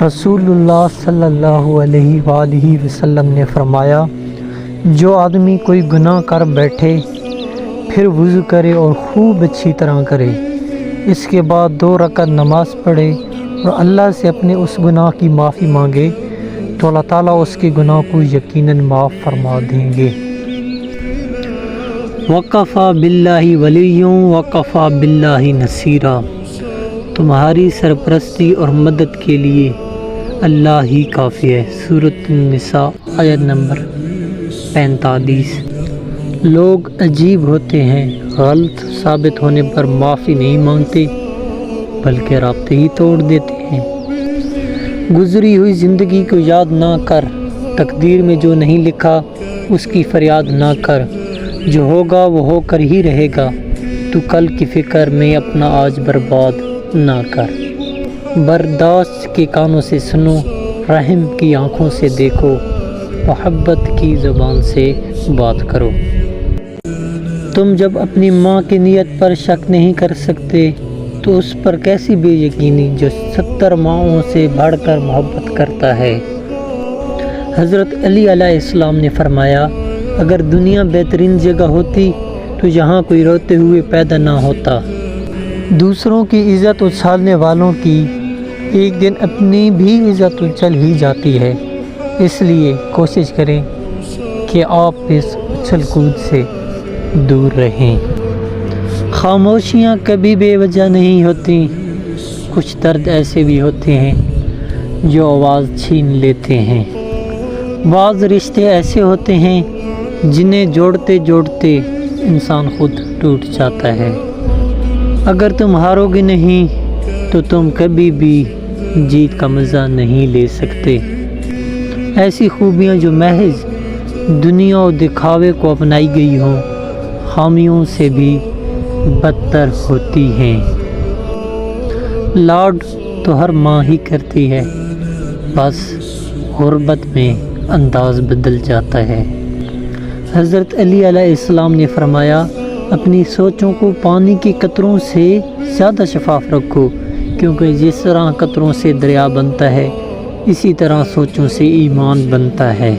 رسول اللہ صلی اللہ علیہ وآلہ وسلم نے فرمایا، جو آدمی کوئی گناہ کر بیٹھے پھر وضو کرے اور خوب اچھی طرح کرے، اس کے بعد 2 رکعت نماز پڑھے اور اللہ سے اپنے اس گناہ کی معافی مانگے تو اللہ تعالیٰ اس کے گناہ کو یقیناً معاف فرما دیں گے۔ وَقَفَى بِاللَّهِ وَلِيٌّ وَقَفَى بِاللَّهِ نَصِيرًا، تمہاری سرپرستی اور مدد کے لیے اللہ ہی کافی ہے۔ سورۃ النساء آیت نمبر 45۔ لوگ عجیب ہوتے ہیں، غلط ثابت ہونے پر معافی نہیں مانگتے بلکہ رابطے ہی توڑ دیتے ہیں۔ گزری ہوئی زندگی کو یاد نہ کر، تقدیر میں جو نہیں لکھا اس کی فریاد نہ کر، جو ہوگا وہ ہو کر ہی رہے گا، تو کل کی فکر میں اپنا آج برباد نہ کر۔ برداشت کے کانوں سے سنو، رحم کی آنکھوں سے دیکھو، محبت کی زبان سے بات کرو۔ تم جب اپنی ماں کی نیت پر شک نہیں کر سکتے تو اس پر کیسی بے یقینی جو 70 ماؤں سے بڑھ کر محبت کرتا ہے۔ حضرت علی علیہ السلام نے فرمایا، اگر دنیا بہترین جگہ ہوتی تو یہاں کوئی روتے ہوئے پیدا نہ ہوتا۔ دوسروں کی عزت اچھالنے والوں کی ایک دن اپنی بھی عزت اچھل ہی جاتی ہے، اس لیے کوشش کریں کہ آپ اس اچھل کود سے دور رہیں۔ خاموشیاں کبھی بے وجہ نہیں ہوتی، کچھ درد ایسے بھی ہوتے ہیں جو آواز چھین لیتے ہیں۔ بعض رشتے ایسے ہوتے ہیں جنہیں جوڑتے جوڑتے انسان خود ٹوٹ جاتا ہے۔ اگر تم ہارو گے نہیں تو تم کبھی بھی جیت کا مزہ نہیں لے سکتے۔ ایسی خوبیاں جو محض دنیا و دکھاوے کو اپنائی گئی ہوں، خامیوں سے بھی بدتر ہوتی ہیں۔ لاڈ تو ہر ماں ہی کرتی ہے، بس غربت میں انداز بدل جاتا ہے۔ حضرت علی علیہ السلام نے فرمایا، اپنی سوچوں کو پانی کے قطروں سے زیادہ شفاف رکھو، کیونکہ جس طرح قطروں سے دریا بنتا ہے اسی طرح سوچوں سے ایمان بنتا ہے۔